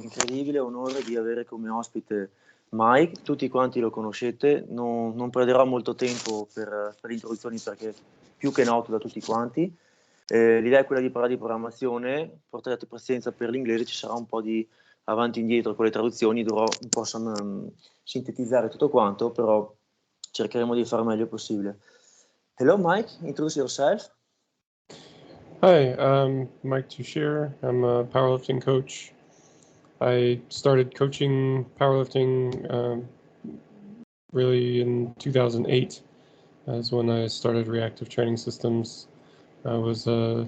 incredibile onore di avere come ospite Mike, tutti quanti lo conoscete, non perderò molto tempo per introduzioni perché più che noto da tutti quanti. L'idea è quella di parlare di programmazione, porterete pazienza per l'inglese, ci sarà un po' di avanti e indietro con le traduzioni, dovrò un po' sintetizzare tutto quanto, però cercheremo di fare il meglio possibile. Hello Mike, introduce yourself. Hi, I'm Mike Tushir. I'm a powerlifting coach. I started coaching powerlifting really in 2008. Is when I started Reactive Training Systems. I was a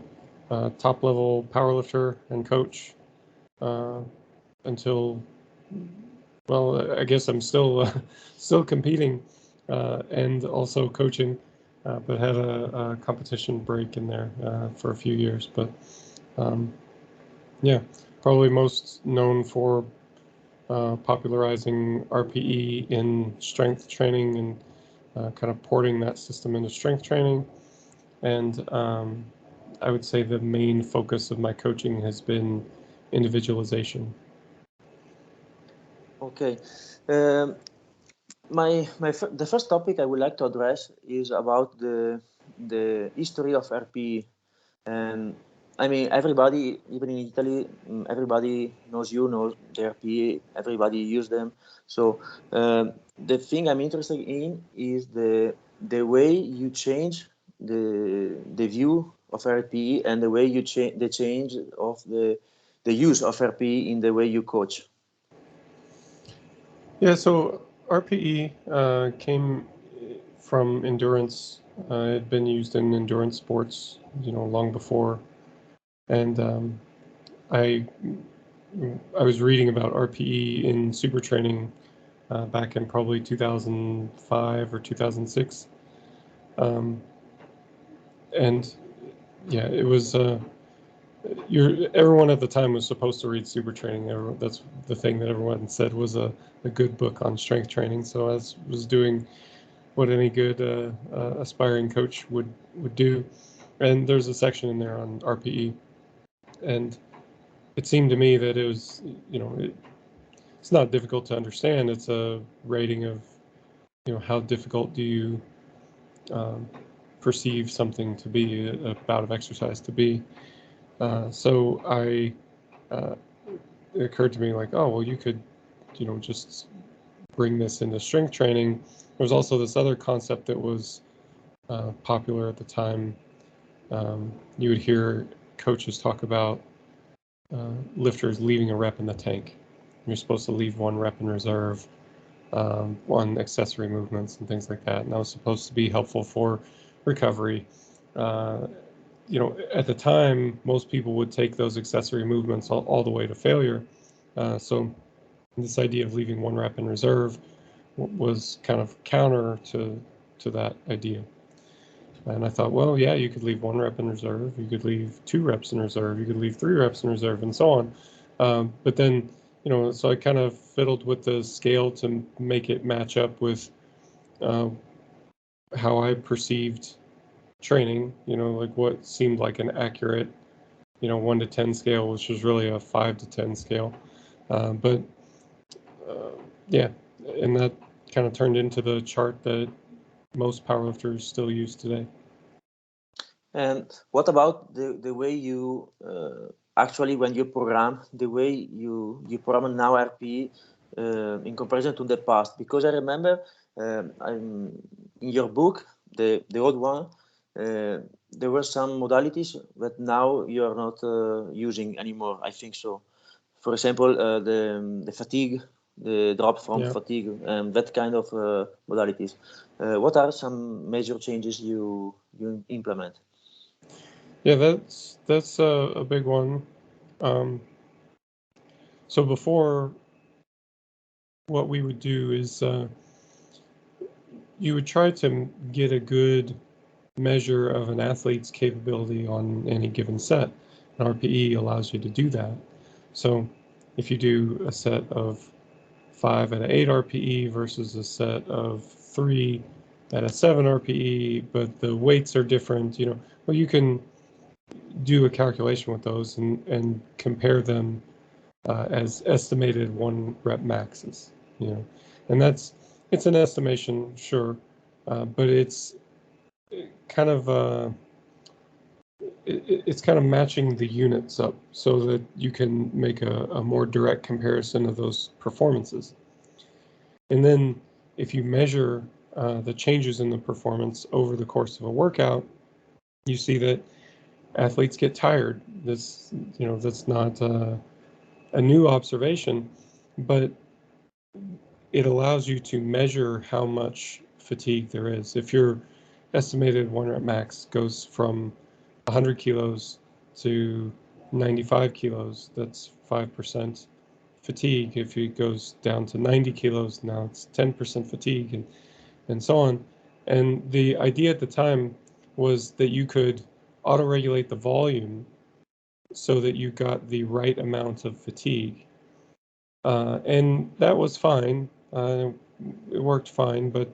top-level powerlifter and coach until, well, I guess I'm still competing and also coaching. But had a competition break in there for a few years. But yeah, probably most known for popularizing RPE in strength training and kind of porting that system into strength training. And I would say the main focus of my coaching has been individualization. Okay. The first topic I would like to address is about the history of RP, and I mean everybody, even in Italy, everybody knows the RP. Everybody use them. So the thing I'm interested in is the way you change the view of RP and the way you change of the use of RP in the way you coach. Yeah, so RPE came from endurance. It had been used in endurance sports, long before. And I was reading about RPE in super training back in probably 2005 or 2006. And yeah, it was everyone at the time was supposed to read super training. That's the thing that everyone said was a good book on strength training. So I was doing what any good aspiring coach would do. And there's a section in there on RPE. And it seemed to me that it was, it's not difficult to understand. It's a rating of, how difficult do you perceive something to be, a bout of exercise to be. So it occurred to me like, oh, well, you could, just bring this into strength training. There was also this other concept that was popular at the time. You would hear coaches talk about lifters leaving a rep in the tank. You're supposed to leave one rep in reserve, on accessory movements and things like that. And that was supposed to be helpful for recovery. At the time, most people would take those accessory movements all the way to failure. So this idea of leaving one rep in reserve was kind of counter to that idea. And I thought, well, yeah, you could leave one rep in reserve, you could leave 2 reps in reserve, you could leave 3 reps in reserve, and so on. But then, so I kind of fiddled with the scale to make it match up with how I perceived training, like what seemed like an accurate, 1 to 10 scale, which was really a 5 to 10 scale. Yeah, and that kind of turned into the chart that most powerlifters still use today. And what about the way you actually, when you program, the way you program now RP in comparison to the past? Because I remember in your book, the old one, there were some modalities that now you are not using anymore. I think so. For example, the fatigue, the drop from fatigue, that kind of modalities. What are some major changes you implement? Yeah, that's a big one. So before, what we would do is you would try to get a good measure of an athlete's capability on any given set. And RPE allows you to do that. So if you do a set of 5 at an 8 RPE versus a set of 3 at a 7 RPE, but the weights are different, well, you can do a calculation with those and compare them as estimated 1 rep maxes, and it's an estimation, sure, but it's kind of it's kind of matching the units up so that you can make a more direct comparison of those performances. And then if you measure the changes in the performance over the course of a workout, you see that athletes get tired. That's not a new observation, but it allows you to measure how much fatigue there is. If your estimated 1 rep max goes from 100 kilos to 95 kilos, that's 5% fatigue. If it goes down to 90 kilos, now it's 10% fatigue, and so on. And the idea at the time was that you could auto-regulate the volume so that you got the right amount of fatigue. And that was fine. It worked fine, but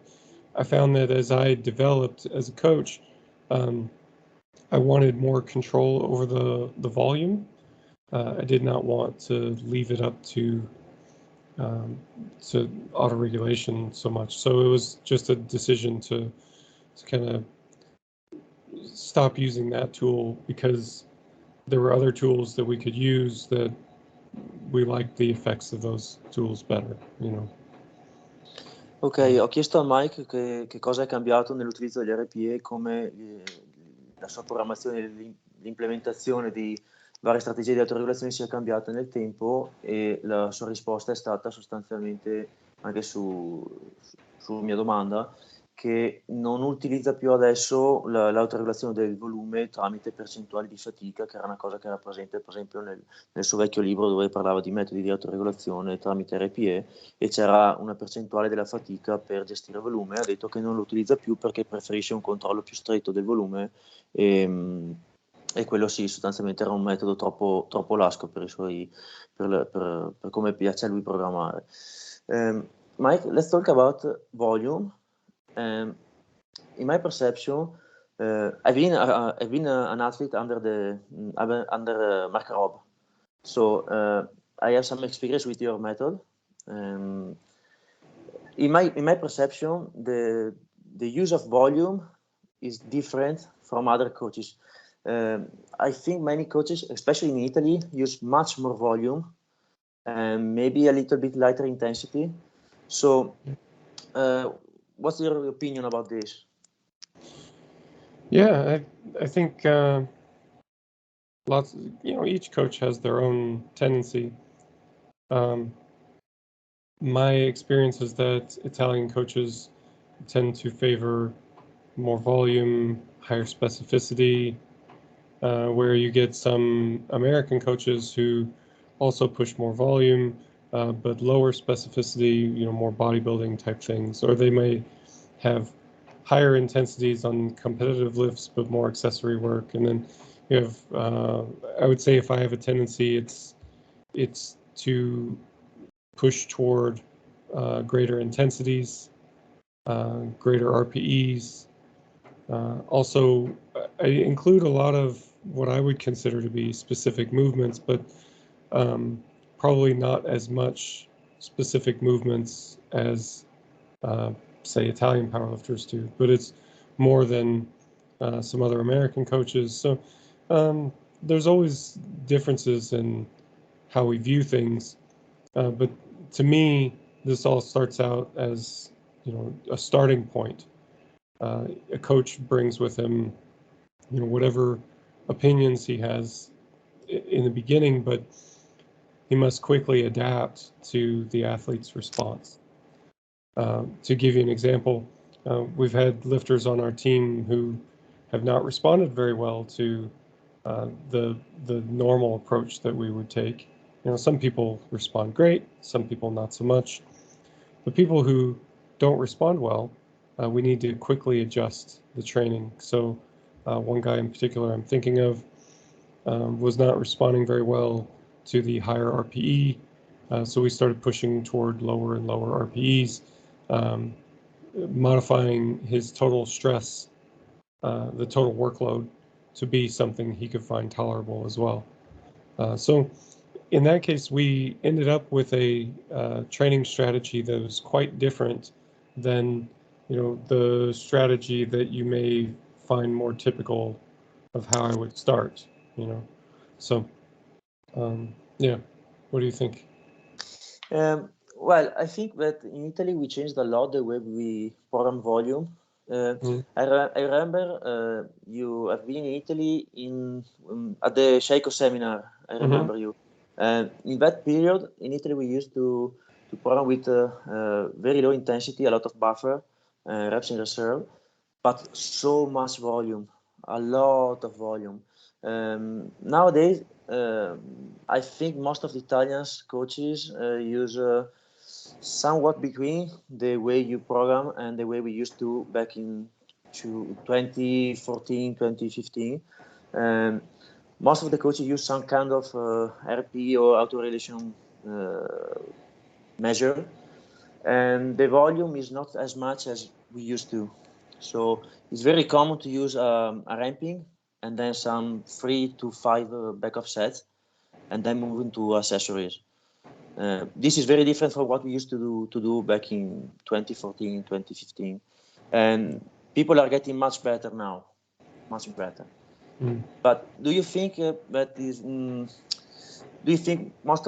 I found that as I developed as a coach, I wanted more control over the volume. I did not want to leave it up to auto-regulation so much. So it was just a decision to kind of stop using that tool, because there were other tools that we could use that we liked the effects of those tools better, Ok, ho chiesto a Mike che cosa è cambiato nell'utilizzo degli RPE, come la sua programmazione, l'implementazione di varie strategie di autoregolazione sia cambiata nel tempo, e la sua risposta è stata sostanzialmente, anche su mia domanda, che non utilizza più adesso l'autoregolazione del volume tramite percentuali di fatica, che era una cosa che era presente per esempio nel suo vecchio libro, dove parlava di metodi di autoregolazione tramite RPE, e c'era una percentuale della fatica per gestire il volume. Ha detto che non lo utilizza più perché preferisce un controllo più stretto del volume, e quello sì, sostanzialmente era un metodo troppo lasco per come piace a lui programmare. Mike, let's talk about volume. In my perception, I've been an athlete under Mark Robb, so I have some experience with your method. In my perception, the use of volume is different from other coaches. I think many coaches, especially in Italy, use much more volume and maybe a little bit lighter intensity. So what's your opinion about this? Yeah, I think lots, each coach has their own tendency. My experience is that Italian coaches tend to favor more volume, higher specificity, where you get some American coaches who also push more volume, but lower specificity, more bodybuilding type things, or they may have higher intensities on competitive lifts, but more accessory work. And then you have, I would say if I have a tendency, it's to push toward greater intensities, greater RPEs. Also, I include a lot of what I would consider to be specific movements, but probably not as much specific movements as, say, Italian powerlifters do, but it's more than some other American coaches. So there's always differences in how we view things, but to me, this all starts out as, a starting point. A coach brings with him, whatever opinions he has in the beginning, but he must quickly adapt to the athlete's response. To give you an example, we've had lifters on our team who have not responded very well to the normal approach that we would take. Some people respond great, some people not so much. The people who don't respond well, we need to quickly adjust the training. So one guy in particular I'm thinking of was not responding very well to the higher RPE. So we started pushing toward lower and lower RPEs, modifying his total stress, the total workload, to be something he could find tolerable as well. So in that case, we ended up with a training strategy that was quite different than, the strategy that you may find more typical of how I would start, So, yeah, what do you think? Well, I think that in Italy we changed a lot the way we program volume. I remember you have been in Italy at the Sheiko seminar. I remember you. In that period, in Italy, we used to program with very low intensity, a lot of buffer, reps in reserve, but so much volume, a lot of volume. Nowadays, I think most of the Italians coaches use somewhat between the way you program and the way we used to back in 2014, 2015. Most of the coaches use some kind of RP or auto-relation measure, and the volume is not as much as we used to. So it's very common to use a ramping and then some 3 to 5 back-off sets, and then move into accessories. This is very different from what we used to do back in 2014, 2015, and people are getting much better now, much better. But do you think that is? Do you think most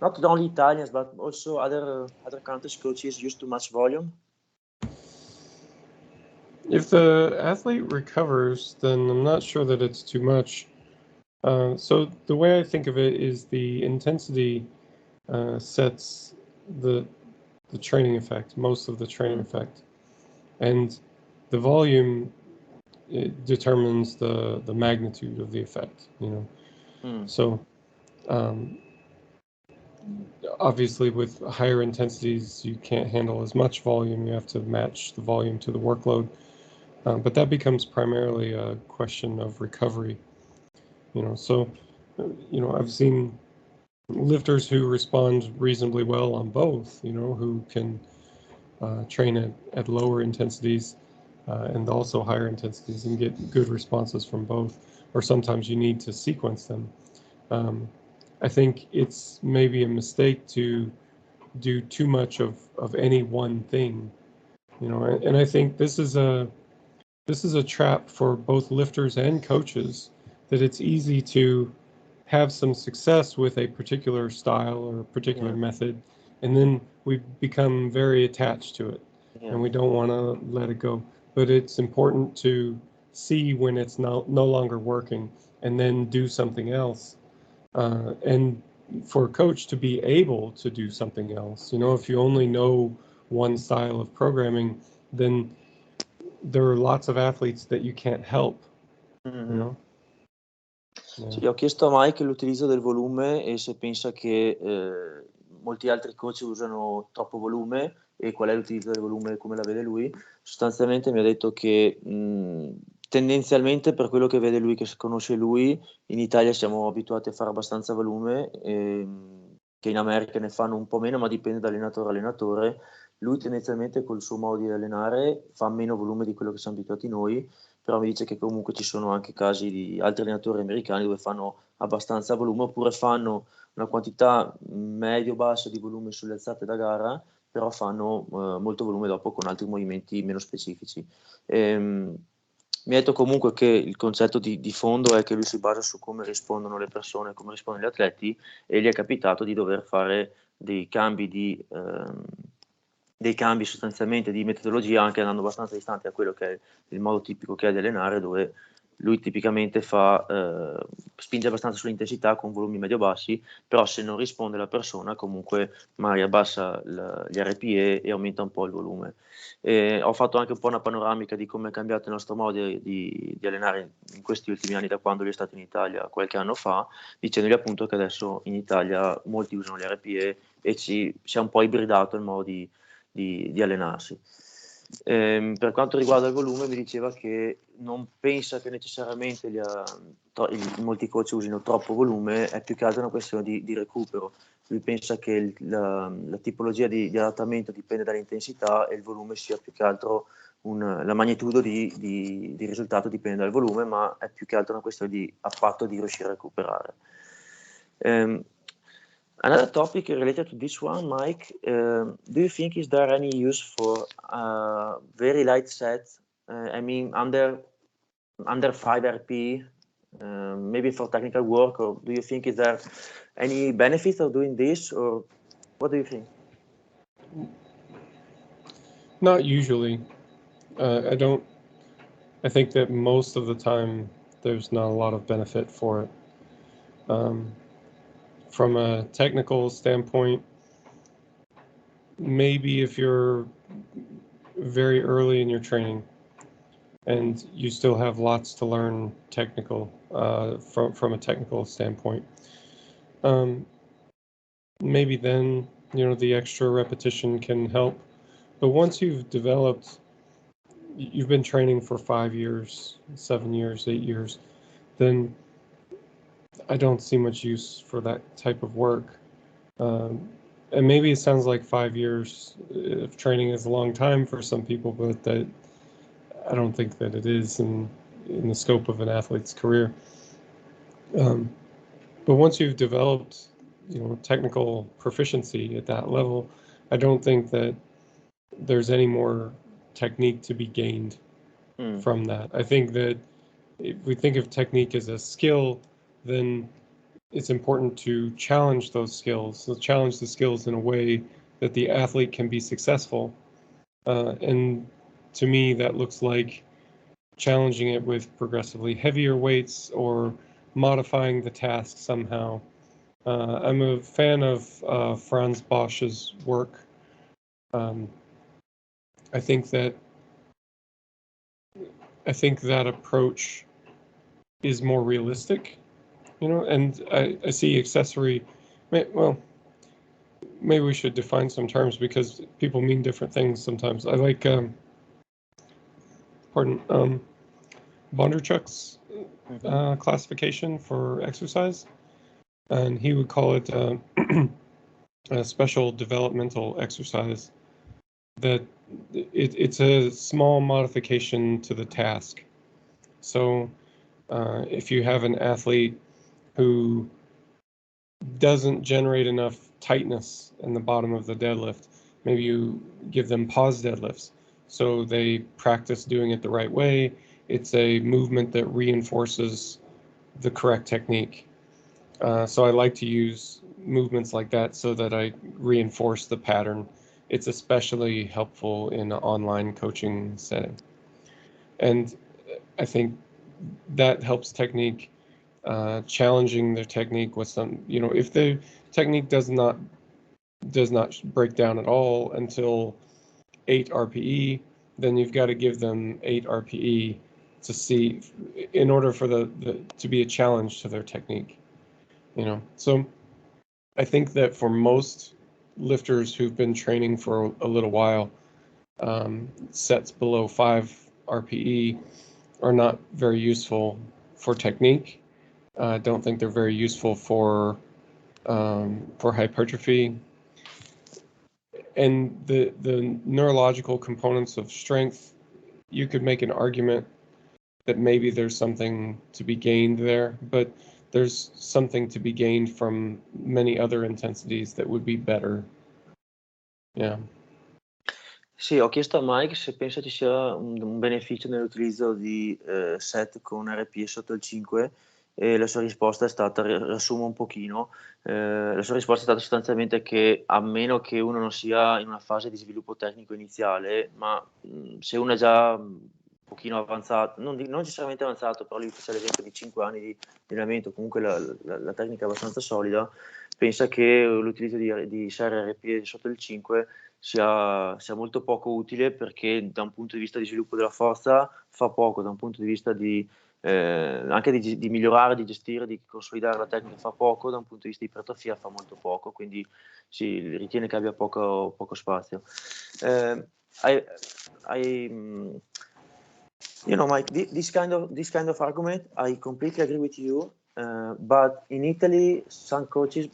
not only Italians but also other countries coaches use too much volume? If the athlete recovers, then I'm not sure that it's too much. So the way I think of it is the intensity sets the training effect, most of the training effect, and the volume determines the magnitude of the effect. So obviously with higher intensities you can't handle as much volume. You have to match the volume to the workload, but that becomes primarily a question of recovery. So I've seen lifters who respond reasonably well on both, who can train at lower intensities and also higher intensities and get good responses from both, or sometimes you need to sequence them. I think it's maybe a mistake to do too much of any one thing, and I think this is a trap for both lifters and coaches, that it's easy to have some success with a particular style or a particular method, and then we become very attached to it, and we don't want to let it go. But it's important to see when it's no longer working and then do something else. And for a coach to be able to do something else, if you only know one style of programming, then there are lots of athletes that you can't help. Sì, ho chiesto a Mike l'utilizzo del volume e se pensa che molti altri coach usano troppo volume e qual è l'utilizzo del volume, come la vede lui. Sostanzialmente mi ha detto che tendenzialmente, per quello che vede lui, che conosce lui, in Italia siamo abituati a fare abbastanza volume, che in America ne fanno un po' meno, ma dipende da allenatore a allenatore. Lui tendenzialmente col suo modo di allenare fa meno volume di quello che siamo abituati noi, però mi dice che comunque ci sono anche casi di altri allenatori americani dove fanno abbastanza volume, oppure fanno una quantità medio-bassa di volume sulle alzate da gara, però fanno molto volume dopo con altri movimenti meno specifici. Mi ha detto comunque che il concetto di fondo è che lui si basa su come rispondono le persone, come rispondono gli atleti, e gli è capitato di dover fare dei cambi sostanzialmente di metodologia, anche andando abbastanza distanti a quello che è il modo tipico che ha di allenare, dove lui tipicamente spinge abbastanza sull'intensità con volumi medio-bassi, però se non risponde la persona comunque magari abbassa gli RPE e aumenta un po' il volume. Ho fatto anche un po' una panoramica di come è cambiato il nostro modo di allenare in questi ultimi anni, da quando lui è stato in Italia qualche anno fa, dicendogli appunto che adesso in Italia molti usano gli RPE e si è un po' ibridato il modo di allenarsi. Per quanto riguarda il volume, mi diceva che non pensa che necessariamente molti coach usino troppo volume, è più che altro una questione di recupero. Lui pensa che la tipologia di adattamento dipende dall'intensità e il volume sia più che altro la magnitudo di risultato dipende dal volume, ma è più che altro una questione di riuscire a recuperare. Another topic related to this one, Mike, do you think is there any use for very light set? I mean, under 5 RP, maybe for technical work, or do you think is there any benefit of doing this, or what do you think? Not usually. I think that most of the time there's not a lot of benefit for it. From a technical standpoint, maybe if you're very early in your training and you still have lots to learn technical, from a technical standpoint, maybe then, the extra repetition can help. But once you've been training for 5 years, 7 years, 8 years, then I don't see much use for that type of work. And maybe it sounds like 5 years of training is a long time for some people, but I don't think that it is in the scope of an athlete's career. But once you've developed, technical proficiency at that level, I don't think that there's any more technique to be gained from that. I think that if we think of technique as a skill, then it's important to challenge those skills, so challenge the skills in a way that the athlete can be successful. And to me, that looks like challenging it with progressively heavier weights or modifying the task somehow. I'm a fan of Franz Bosch's work. I think that approach is more realistic, and I see accessory. Well, maybe we should define some terms because people mean different things sometimes. I like, Bondarchuk's classification for exercise, and he would call it a special developmental exercise. That it's a small modification to the task. So if you have an athlete who doesn't generate enough tightness in the bottom of the deadlift, maybe you give them pause deadlifts so they practice doing it the right way. It's a movement that reinforces the correct technique. So I like to use movements like that so that I reinforce the pattern. It's especially helpful in an online coaching setting. And I think that helps technique, challenging their technique with some, if the technique does not break down at all until 8 RPE, then you've got to give them 8 RPE to see, in order for to be a challenge to their technique, So I think that for most lifters who've been training for a little while, sets below 5 RPE are not very useful for technique. I don't think they're very useful for hypertrophy. And the neurological components of strength, you could make an argument that maybe there's something to be gained there, but there's something to be gained from many other intensities that would be better. Yeah. Sì, ho chiesto a Mike se pensa ci sia un beneficio nell'utilizzo di set con RPE sotto il 5 e la sua risposta è stata, riassumo un pochino, la sua risposta è stata sostanzialmente che a meno che uno non sia in una fase di sviluppo tecnico iniziale, ma se uno è già un pochino avanzato, non necessariamente avanzato, però lui faceva l'esempio di 5 anni di allenamento, comunque la tecnica è abbastanza solida, pensa che l'utilizzo di serie RPE sotto il 5 sia molto poco utile, perché da un punto di vista di sviluppo della forza fa poco, da un punto di vista anche di migliorare, di gestire, di consolidare la tecnica fa poco, da un punto di vista di ipertrofia fa molto poco, quindi si ritiene che abbia poco spazio. Mike, this kind of argument, I completely agree with you. But in Italy,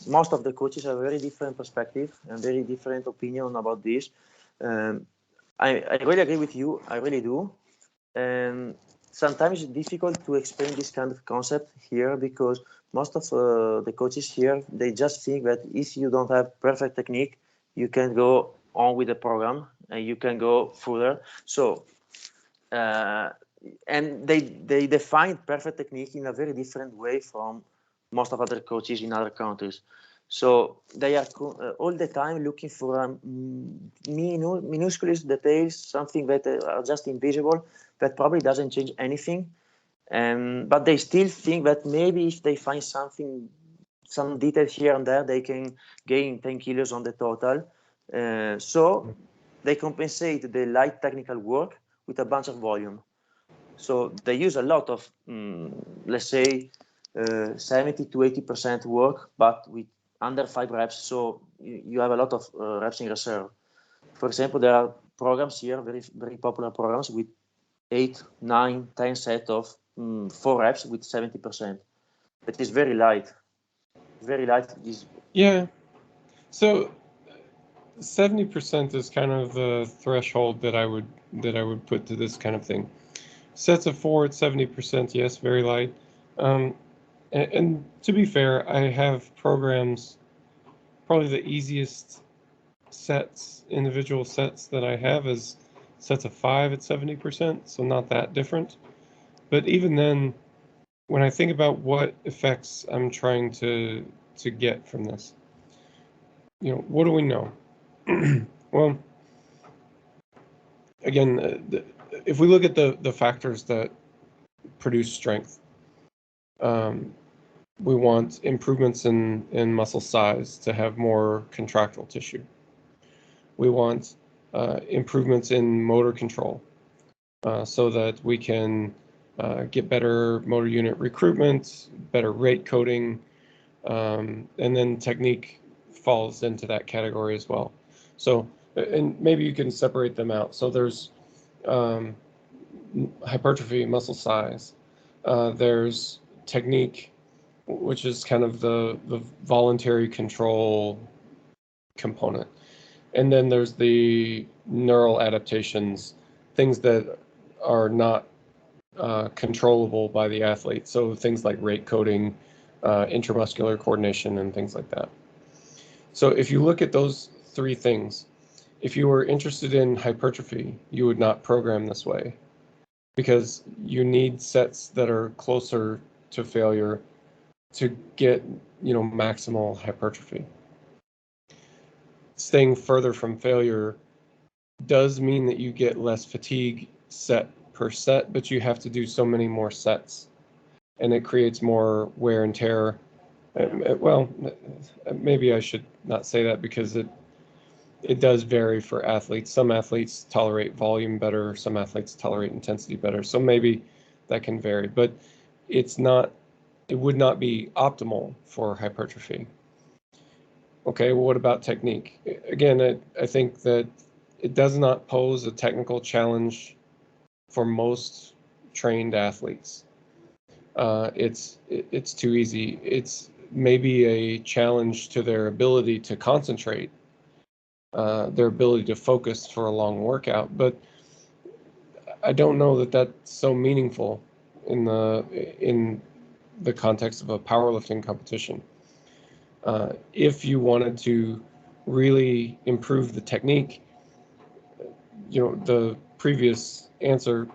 most of the coaches have a very different perspective and very different opinion about this. I really agree with you. I really do. And sometimes it's difficult to explain this kind of concept here, because most of the coaches here, they just think that if you don't have perfect technique, you can go on with the program and you can go further. So and they define perfect technique in a very different way from most of other coaches in other countries. So they are all the time looking for minuscule details, something that are just invisible, that probably doesn't change anything. But they still think that maybe if they find something, some detail here and there, they can gain 10 kilos on the total. So they compensate the light technical work with a bunch of volume. So they use a lot of, let's say, 70 to 80% work, but with under 5 reps. So you have a lot of reps in reserve. For example, there are programs here, very popular programs with 8, 9, 10 sets of 4 reps with 70%. That is very light. Very light is. Yeah. So 70% is kind of the threshold that I would put to this kind of thing. Sets of 4 at 70%, yes, very light. And to be fair, I have programs, probably the easiest sets, individual sets that I have is sets of 5 at 70%, so not that different. But even then, when I think about what effects I'm trying to get from this, what do we know? Well, again, if we look at the factors that produce strength, we want improvements in muscle size to have more contractile tissue. We want improvements in motor control so that we can get better motor unit recruitment, better rate coding, and then technique falls into that category as well. So, and maybe you can separate them out. So there's hypertrophy, muscle size. There's technique, which is kind of the voluntary control component. And then there's the neural adaptations, things that are not controllable by the athlete. So things like rate coding, intramuscular coordination, and things like that. So if you look at those 3 things, if you were interested in hypertrophy, you would not program this way, because you need sets that are closer to failure to get, maximal hypertrophy. Staying further from failure does mean that you get less fatigue set per set, but you have to do so many more sets, and it creates more wear and tear. Well, maybe I should not say that, because it does vary for athletes. Some athletes tolerate volume better, some athletes tolerate intensity better, so maybe that can vary, but it would not be optimal for hypertrophy. Okay, well, what about technique? Again, I think that it does not pose a technical challenge for most trained athletes. It's too easy. It's maybe a challenge to their ability to concentrate, their ability to focus for a long workout, but I don't know that that's so meaningful in the context of a powerlifting competition. If you wanted to really improve the technique, the previous answer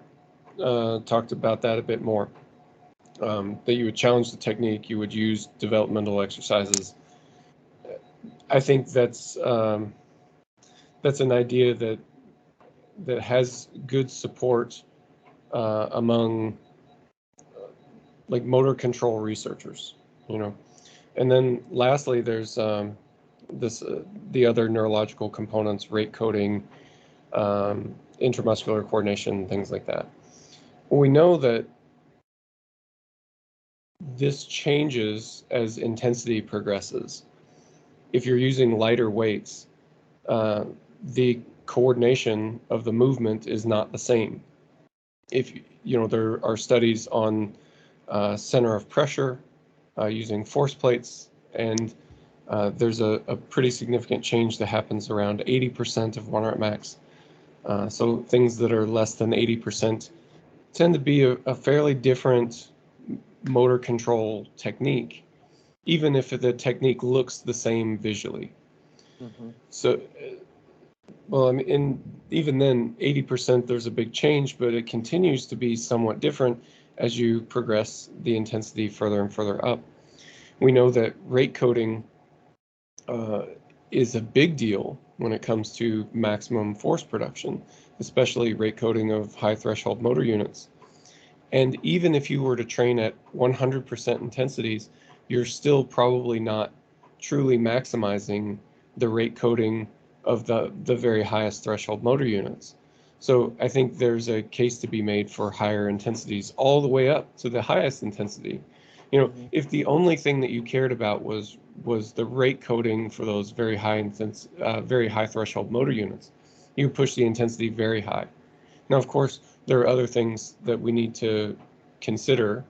talked about that a bit more. That you would challenge the technique, you would use developmental exercises. I think that's an idea that has good support among like motor control researchers, And then lastly, there's the other neurological components, rate coding, intramuscular coordination, things like that. Well, we know that this changes as intensity progresses. If you're using lighter weights, the coordination of the movement is not the same. If there are studies on center of pressure using force plates, and there's a pretty significant change that happens around 80% of 1 rep max. So things that are less than 80% tend to be a fairly different motor control technique, even if the technique looks the same visually. So, well, I mean, and even then, 80% there's a big change, but it continues to be somewhat different as you progress the intensity further and further up. We know that rate coding is a big deal when it comes to maximum force production, especially rate coding of high threshold motor units. And even if you were to train at 100% intensities, you're still probably not truly maximizing the rate coding of the very highest threshold motor units. So I think there's a case to be made for higher intensities all the way up to the highest intensity. You know, if the only thing that you cared about was the rate coding for those very high threshold motor units, you push the intensity very high. Now, of course, there are other things that we need to consider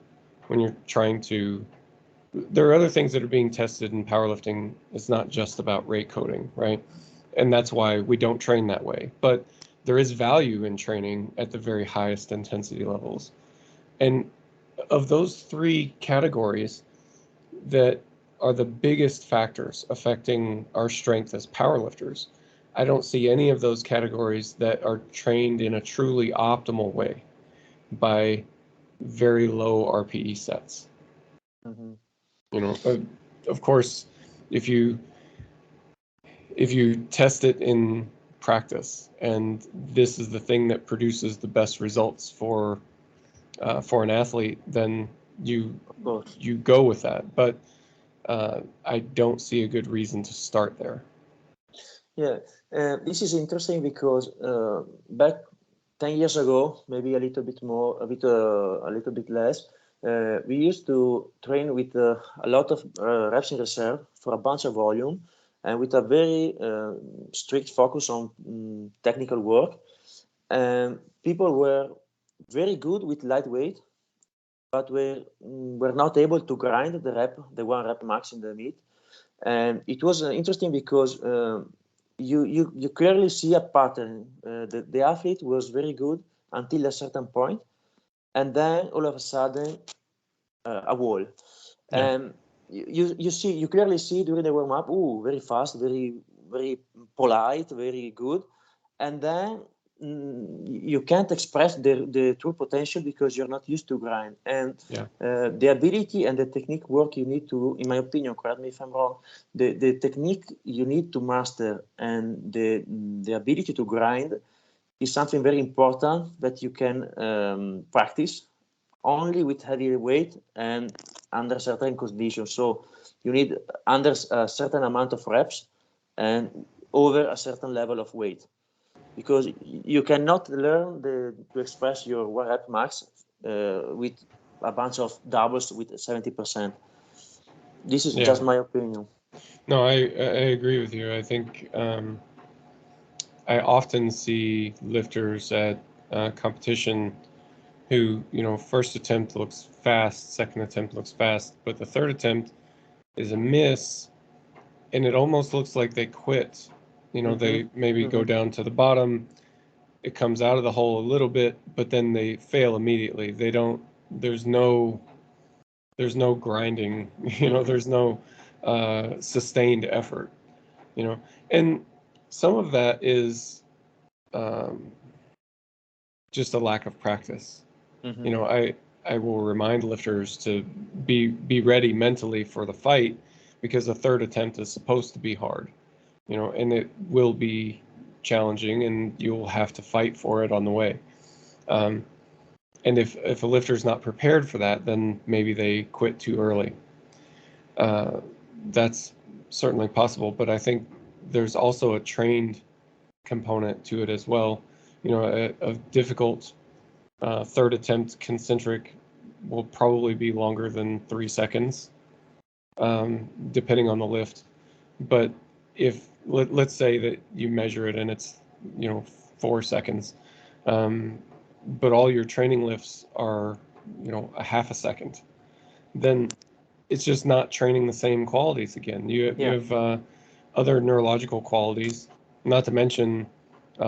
when you're trying to. There are other things that are being tested in powerlifting. It's not just about rate coding, right? And that's why we don't train that way. But there is value in training at the very highest intensity levels. And of those three categories that are the biggest factors affecting our strength as powerlifters, I don't see any of those categories that are trained in a truly optimal way by very low RPE sets. You know, of course, if you test it in practice, and this is the thing that produces the best results for an athlete, then you go with that. But I don't see a good reason to start there. Yeah, this is interesting because back 10 years ago, maybe a little bit more, a little bit less, we used to train with a lot of reps in reserve for a bunch of volume, and with a very strict focus on technical work. And people were very good with lightweight, but were not able to grind the 1 rep max in the meet. And it was interesting because you clearly see a pattern. The athlete was very good until a certain point, and then all of a sudden a wall. Yeah. And you clearly see during the warm up, very fast, very polite, very good, and then you can't express the true potential because you're not used to grind. And the ability and the technique work you need to, in my opinion, correct me if I'm wrong, the technique you need to master and the ability to grind is something very important that you can practice only with heavy weight and under certain conditions. So you need under a certain amount of reps and over a certain level of weight, because you cannot learn to express your 1 rep max with a bunch of doubles with 70%. This is just my opinion. No, I agree with you. I think I often see lifters at competition who, you know, first attempt looks fast, second attempt looks fast, but the third attempt is a miss, and it almost looks like they quit. You know, they maybe go down to the bottom, it comes out of the hole a little bit, but then they fail immediately. They don't, there's no grinding, you know, there's no sustained effort, you know, and some of that is just a lack of practice. You know, I will remind lifters to be ready mentally for the fight, because the third attempt is supposed to be hard, you know, and it will be challenging, and you'll have to fight for it on the way. And if a lifter's not prepared for that, then maybe they quit too early. That's certainly possible, but I think there's also a trained component to it as well. You know, a difficult third attempt concentric will probably be longer than 3 seconds, depending on the lift. But if let's say that you measure it and it's, you know, 4 seconds, but all your training lifts are, you know, a half a second, then it's just not training the same qualities again. You have other neurological qualities, not to mention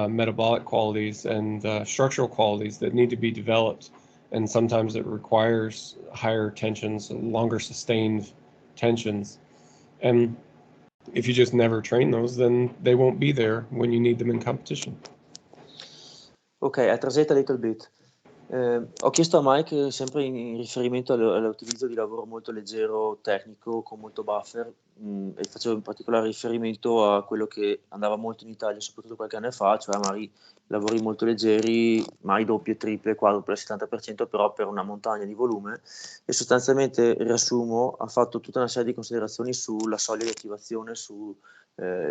metabolic qualities and structural qualities that need to be developed and sometimes it requires higher tensions, longer sustained tensions. And if you just never train those, then they won't be there when you need them in competition. Okay, I translate a little bit. Ho chiesto a Mike, sempre in riferimento all'utilizzo di lavoro molto leggero, tecnico, con molto buffer, e facevo in particolare riferimento a quello che andava molto in Italia, soprattutto qualche anno fa, cioè magari lavori molto leggeri, mai doppie, triple, quadruple, 70%, però per una montagna di volume, e sostanzialmente, riassumo, ha fatto tutta una serie di considerazioni sulla soglia di attivazione, su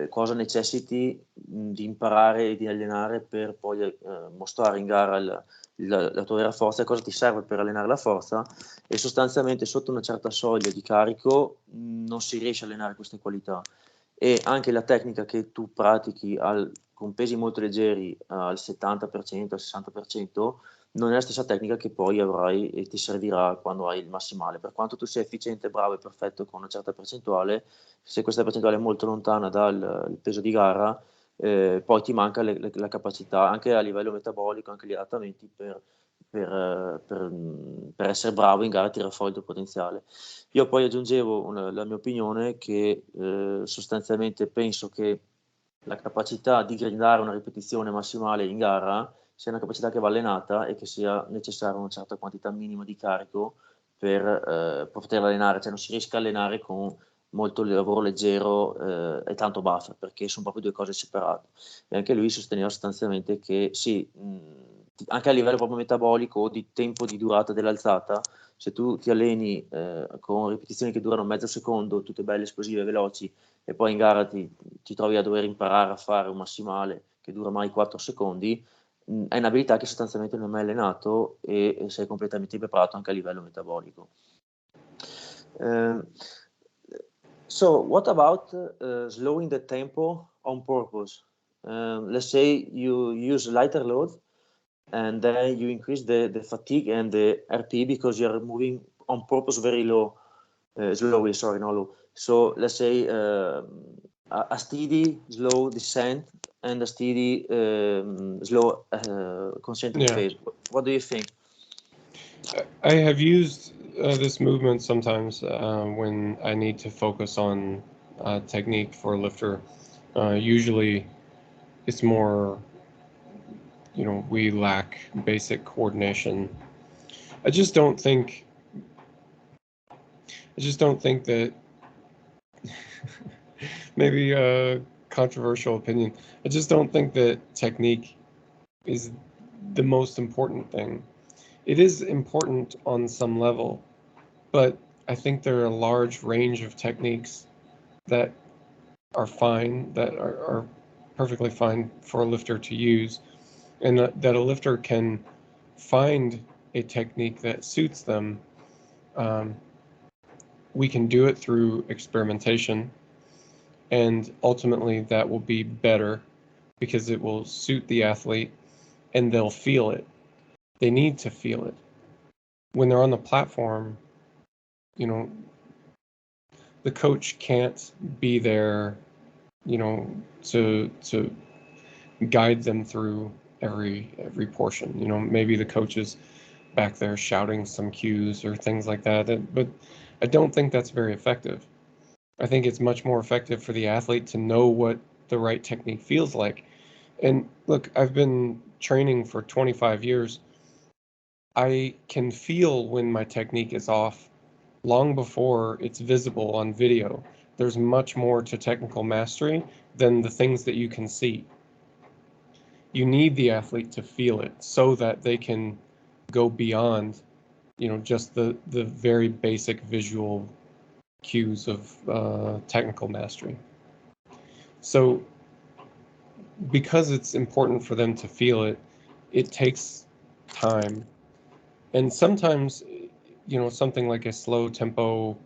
cosa necessiti di imparare e di allenare per poi mostrare in gara la tua vera forza e cosa ti serve per allenare la forza, e sostanzialmente sotto una certa soglia di carico non si riesce a allenare queste qualità, e anche la tecnica che tu pratichi con pesi molto leggeri al 70%, al 60%, non è la stessa tecnica che poi avrai e ti servirà quando hai il massimale. Per quanto tu sia efficiente, bravo e perfetto con una certa percentuale, se questa percentuale è molto lontana dal peso di gara, poi ti manca la capacità anche a livello metabolico, anche gli adattamenti per essere bravo in gara e tirare fuori il tuo potenziale. Io poi aggiungevo la mia opinione che sostanzialmente penso che la capacità di grindare una ripetizione massimale in gara sia una capacità che va allenata e che sia necessaria una certa quantità minima di carico per poter allenare, cioè non si riesca a allenare con molto lavoro leggero e tanto buffer, perché sono proprio due cose separate. E anche lui sosteneva sostanzialmente che sì, anche a livello proprio metabolico o di tempo di durata dell'alzata, se tu ti alleni con ripetizioni che durano mezzo secondo, tutte belle, esplosive, veloci, e poi in gara ti trovi a dover imparare a fare un massimale che dura mai 4 secondi, è un'abilità che sostanzialmente non è mai allenato e sei completamente preparato anche a livello metabolico. So what about slowing the tempo on purpose? Let's say you use lighter load and then you increase the fatigue and the RP because you are moving on purpose very low, slowly, sorry, not low. So let's say a steady, slow descent and a steady, slow concentric phase. What do you think? I have used this movement sometimes when I need to focus on technique for a lifter. Usually it's more, we lack basic coordination. I just don't think that maybe a controversial opinion. I just don't think that technique is the most important thing. It is important on some level, but I think there are a large range of techniques that are fine, that are perfectly fine for a lifter to use, and that a lifter can find a technique that suits them. We can do it through experimentation, and ultimately that will be better because it will suit the athlete and they'll feel it. They need to feel it. When they're on the platform, the coach can't be there, to guide them through every portion. Maybe the coach is back there shouting some cues or things like that, but I don't think that's very effective. I think it's much more effective for the athlete to know what the right technique feels like. And look, I've been training for 25 years. I can feel when my technique is off long before it's visible on video. There's much more to technical mastery than the things that you can see. You need the athlete to feel it so that they can go beyond, just the very basic visual cues of technical mastery. So because it's important for them to feel it, it takes time. And sometimes, something like a slow tempo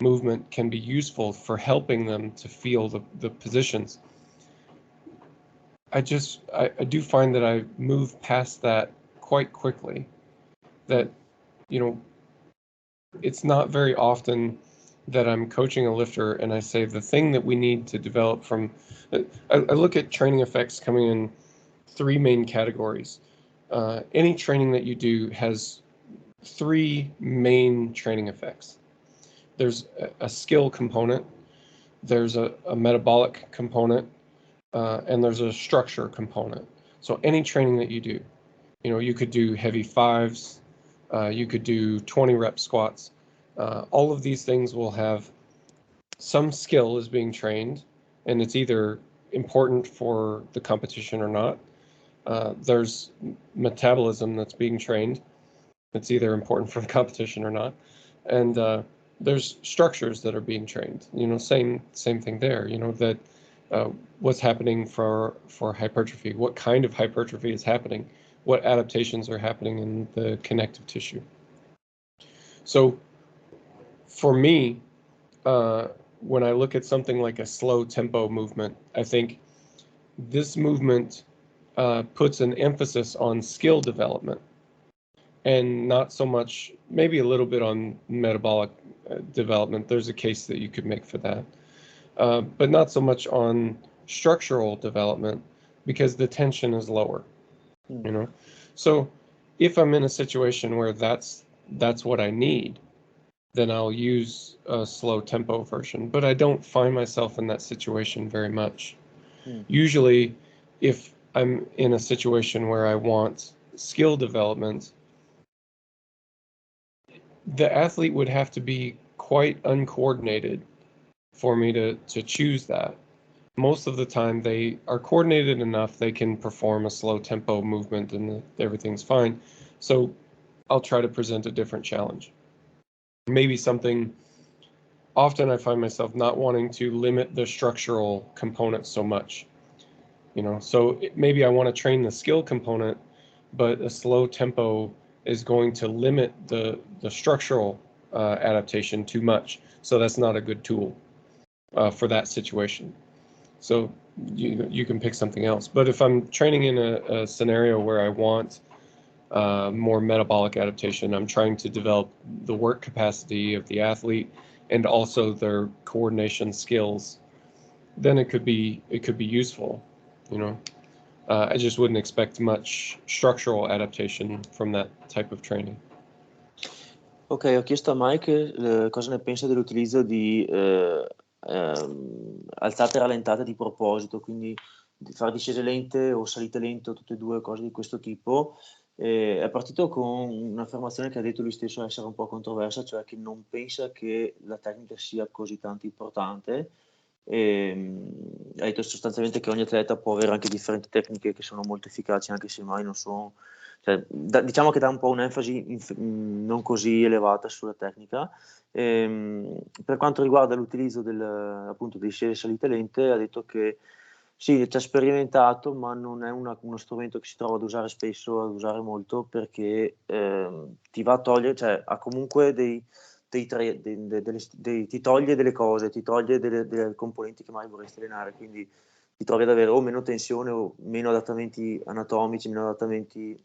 movement can be useful for helping them to feel the positions. I do find that I move past that quite quickly. That, it's not very often that I'm coaching a lifter and I say the thing that we need to develop from, I look at training effects coming in 3 main categories. Any training that you do has three main training effects. There's a skill component, there's a metabolic component, and there's a structure component. So any training that you do, you could do heavy fives, you could do 20 rep squats. All of these things will have some skill is being trained, and it's either important for the competition or not. There's metabolism that's being trained. It's either important for the competition or not. And there's structures that are being trained. Same thing there. That what's happening for hypertrophy, what kind of hypertrophy is happening, what adaptations are happening in the connective tissue. So for me, when I look at something like a slow tempo movement, I think this movement puts an emphasis on skill development and not so much, maybe a little bit on metabolic development. There's a case that you could make for that, but not so much on structural development because the tension is lower. So if I'm in a situation where that's what I need, then I'll use a slow tempo version, but I don't find myself in that situation very much. Usually, if I'm in a situation where I want skill development, the athlete would have to be quite uncoordinated for me to choose that. Most of the time they are coordinated enough they can perform a slow tempo movement and everything's fine. So I'll try to present a different challenge. Maybe something, often I find myself not wanting to limit the structural component so much. So maybe I want to train the skill component, but a slow tempo is going to limit the structural adaptation too much. So that's not a good tool for that situation. So you can pick something else. But if I'm training in a scenario where I want more metabolic adaptation, I'm trying to develop the work capacity of the athlete and also their coordination skills, then it could be useful. I just wouldn't expect much structural adaptation from that type of training. Ok, ho chiesto a Mike cosa ne pensa dell'utilizzo di alzate e rallentate di proposito, quindi di fare discese lente o salite lente o tutte e due cose di questo tipo. È partito con un'affermazione che ha detto lui stesso essere un po' controversa, cioè che non pensa che la tecnica sia così tanto importante. Ha detto sostanzialmente che ogni atleta può avere anche differenti tecniche che sono molto efficaci, anche se mai non sono, cioè, diciamo che dà un po' un'enfasi non così elevata sulla tecnica. Per quanto riguarda l'utilizzo appunto dei scese salite lente, ha detto che sì, ci ha sperimentato, ma non è uno strumento che si trova ad usare spesso, ad usare molto, perché ti va a togliere, cioè ha comunque ti toglie delle cose, ti toglie delle componenti che mai vorresti allenare, quindi ti trovi ad avere o meno tensione o meno adattamenti anatomici, meno adattamenti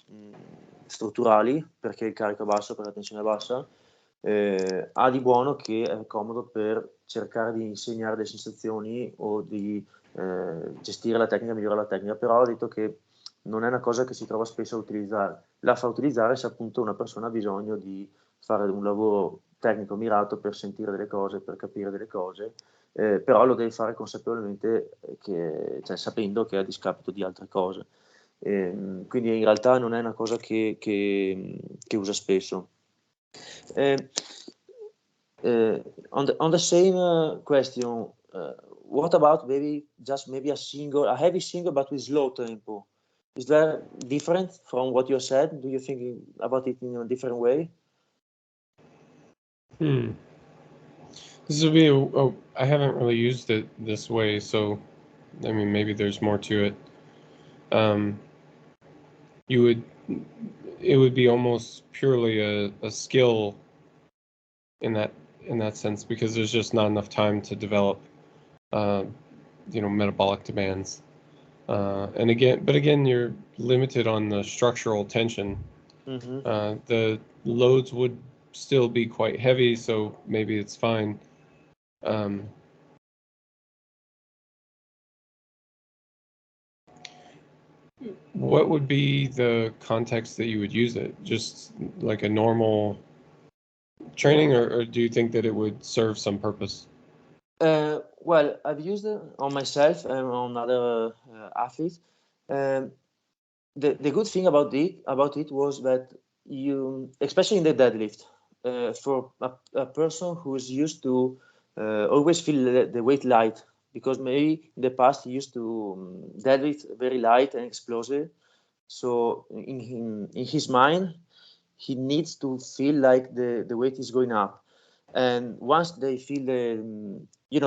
strutturali, perché il carico è basso, perché la tensione è bassa. Ha di buono che è comodo per cercare di insegnare delle sensazioni o di gestire la tecnica, migliorare la tecnica, però ha detto che non è una cosa che si trova spesso a utilizzare. La fa utilizzare se appunto una persona ha bisogno di fare un lavoro tecnico mirato per sentire delle cose, per capire delle cose, però lo deve fare consapevolmente, cioè sapendo che è a discapito di altre cose. Quindi in realtà non è una cosa che usa spesso. On the same question, what about maybe a heavy single but with low tempo? Is that different from what you said? Do you think about it in a different way? This would be I haven't really used it this way, so I mean maybe there's more to it. It would be almost purely a skill in that sense, because there's just not enough time to develop metabolic demands. And again, you're limited on the structural tension. The loads would still be quite heavy, so maybe it's fine. What would be the context that you would use it? Just like a normal training, or do you think that it would serve some purpose? Well, I've used it on myself and on other athletes. Um, the good thing about it was that you, especially in the deadlift, for a person who is used to always feel the weight light, because maybe in the past he used to deadlift very light and explosive. So in his mind, he needs to feel like the weight is going up. And once they feel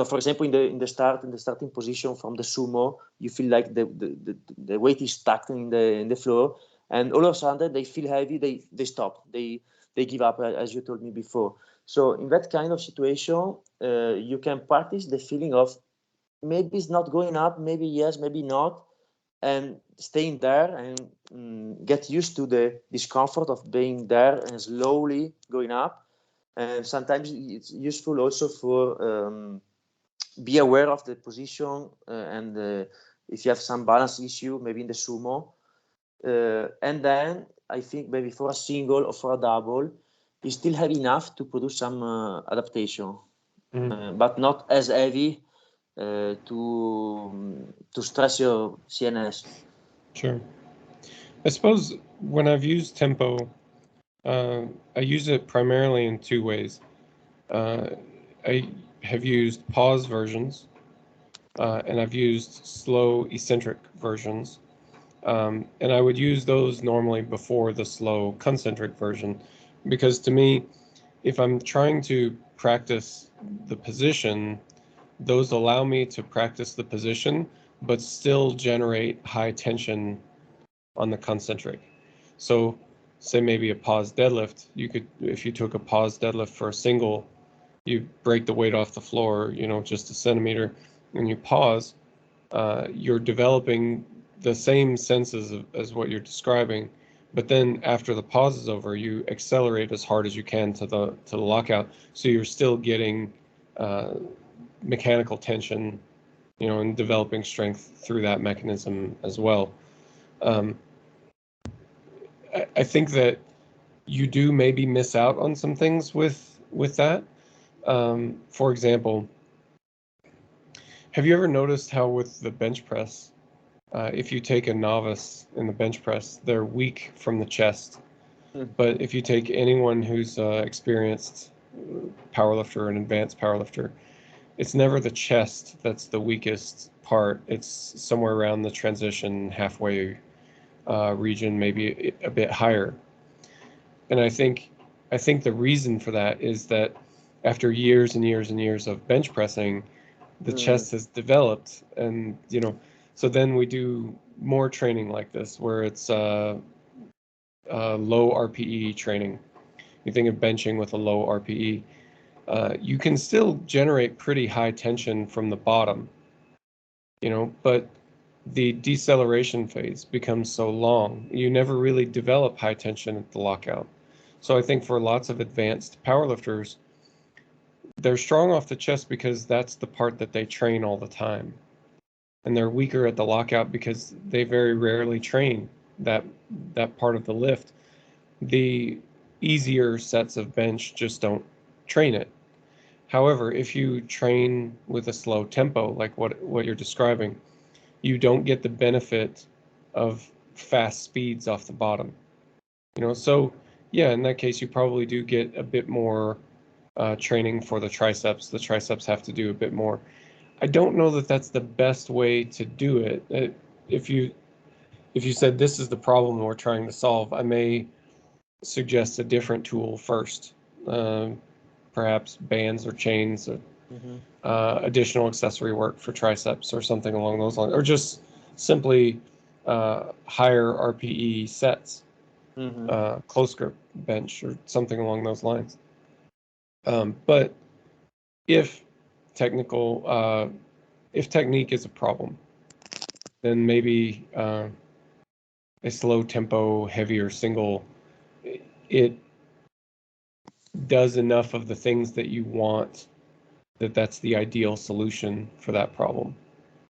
for example, in the starting position from the sumo, you feel like the weight is stuck in the floor, and all of a sudden they feel heavy, they stop, they give up, as you told me before. So in that kind of situation, you can practice the feeling of maybe it's not going up, maybe yes, maybe not, and staying there and get used to the discomfort of being there and slowly going up. And sometimes it's useful also for be aware of the position and if you have some balance issue, maybe in the sumo. And then I think maybe for a single or for a double, you still have enough to produce some adaptation, but not as heavy to stress your CNS. Sure. I suppose when I've used tempo, I use it primarily in two ways. I have used pause versions, and I've used slow eccentric versions. And I would use those normally before the slow concentric version, because to me, if I'm trying to practice the position, those allow me to practice the position, but still generate high tension on the concentric. So say maybe a pause deadlift, you could, if you took a pause deadlift for a single, you break the weight off the floor, just a centimeter, and you pause, you're developing the same senses as what you're describing, but then after the pause is over, you accelerate as hard as you can to the lockout, so you're still getting mechanical tension, and developing strength through that mechanism as well. I think that you do maybe miss out on some things with that. For example, have you ever noticed how with the bench press, if you take a novice in the bench press, they're weak from the chest. But if you take anyone who's experienced powerlifter or an advanced powerlifter, it's never the chest that's the weakest part. It's somewhere around the transition halfway region, maybe a bit higher. And I think the reason for that is that after years and years and years of bench pressing, the chest has developed, and so then we do more training like this where it's low RPE training. You think of benching with a low RPE, you can still generate pretty high tension from the bottom, but the deceleration phase becomes so long, you never really develop high tension at the lockout. So I think for lots of advanced powerlifters, they're strong off the chest because that's the part that they train all the time. And they're weaker at the lockout because they very rarely train that part of the lift. The easier sets of bench just don't train it. However, if you train with a slow tempo, like what you're describing, you don't get the benefit of fast speeds off the bottom. So yeah, in that case, you probably do get a bit more training for the triceps. The triceps have to do a bit more. I don't know that that's the best way to do it. If you said this is the problem we're trying to solve, I may suggest a different tool first. Perhaps bands or chains, or additional accessory work for triceps or something along those lines, or just simply higher RPE sets, close grip bench or something along those lines. But if technique is a problem, then maybe a slow tempo, heavier single, it does enough of the things that you want that's the ideal solution for that problem.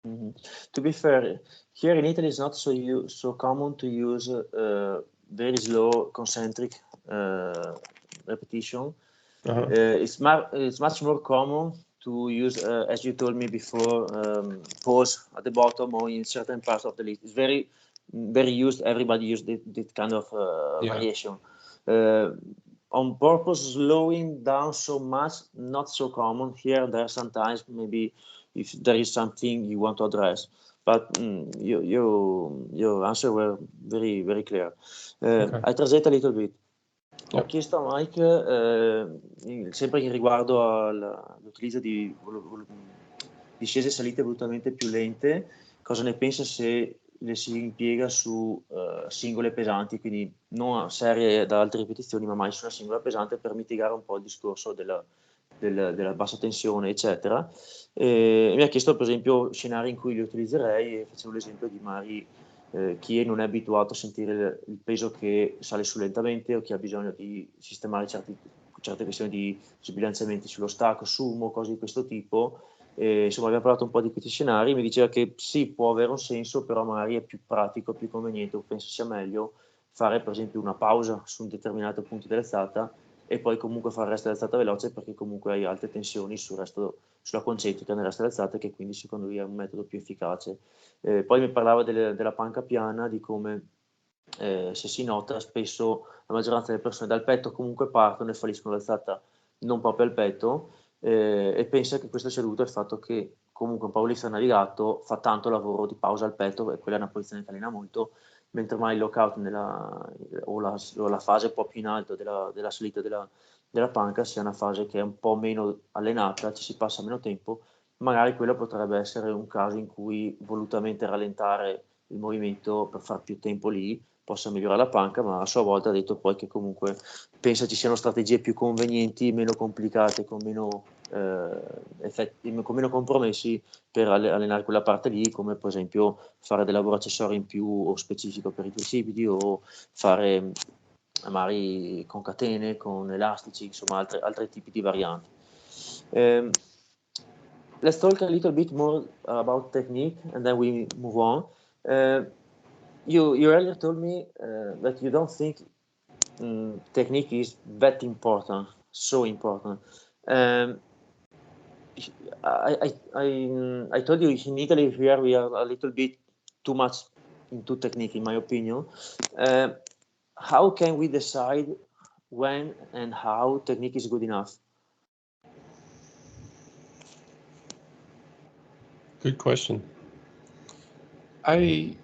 Mhm. To be fair, here in Italy it's not so common to use very slow concentric repetition. It's much more common to use, as you told me before, pause at the bottom or in certain parts of the list. It's very used. Everybody uses this kind of variation. On purpose, slowing down so much, not so common. Here, there sometimes maybe if there is something you want to address. But your answer were very clear. Okay. I translate a little bit. Ho chiesto a Mike, sempre in riguardo all'utilizzo di discese e salite volutamente più lente, cosa ne pensa se le si impiega su singole pesanti, quindi non a serie da alte ripetizioni, ma mai su una singola pesante per mitigare un po' il discorso della bassa tensione, eccetera. E mi ha chiesto per esempio scenari in cui li utilizzerei e facevo l'esempio di magari chi non è abituato a sentire il peso che sale su lentamente o chi ha bisogno di sistemare certe questioni di sbilanciamenti sullo stacco, sumo, cose di questo tipo. Insomma, abbiamo parlato un po' di questi scenari, mi diceva che sì, può avere un senso, però magari è più pratico, più conveniente, o penso sia meglio fare per esempio una pausa su un determinato punto dell'alzata e poi comunque fare il resto dell'alzata veloce perché comunque hai alte tensioni sulla concentrica nel resto dell'alzata, che quindi secondo lui è un metodo più efficace. Poi mi parlava della panca piana, di come se si nota spesso la maggioranza delle persone dal petto comunque partono e falliscono l'alzata non proprio al petto, e pensa che questo sia dovuto al fatto che comunque un powerlifter navigato fa tanto lavoro di pausa al petto, e quella è una posizione che allena molto, mentre mai il lockout o la fase un po' più in alto della salita della panca sia una fase che è un po' meno allenata, ci si passa meno tempo. Magari quello potrebbe essere un caso in cui volutamente rallentare il movimento per far più tempo lì possa migliorare la panca, ma a sua volta ha detto poi che comunque pensa ci siano strategie più convenienti, meno complicate, con meno compromessi per allenare quella parte lì, come per esempio fare del lavoro accessorio in più o specifico per i tricipiti, o fare magari con catene, con elastici, insomma altri tipi di varianti. Let's talk a little bit more about technique and then we move on. You earlier told me that you don't think technique is that important, so important. I told you in Italy here we are a little bit too much into technique, in my opinion. How can we decide when and how technique is good enough? Good question. I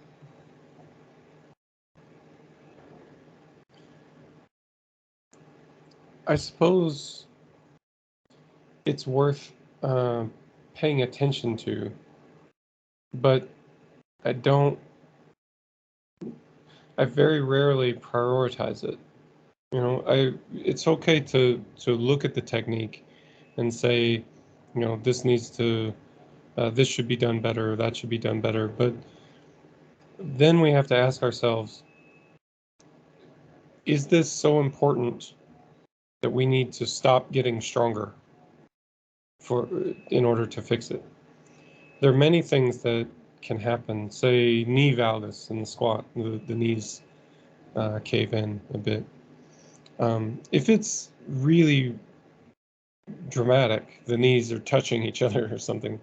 suppose it's worth paying attention to, but I very rarely prioritize it. You know, it's okay to look at the technique and say, you know, this needs to, this should be done better, that should be done better. But then we have to ask ourselves, is this so important that we need to stop getting stronger in order to fix it? There are many things that can happen. Say knee valgus in the squat, the knees cave in a bit. If it's really dramatic, the knees are touching each other or something,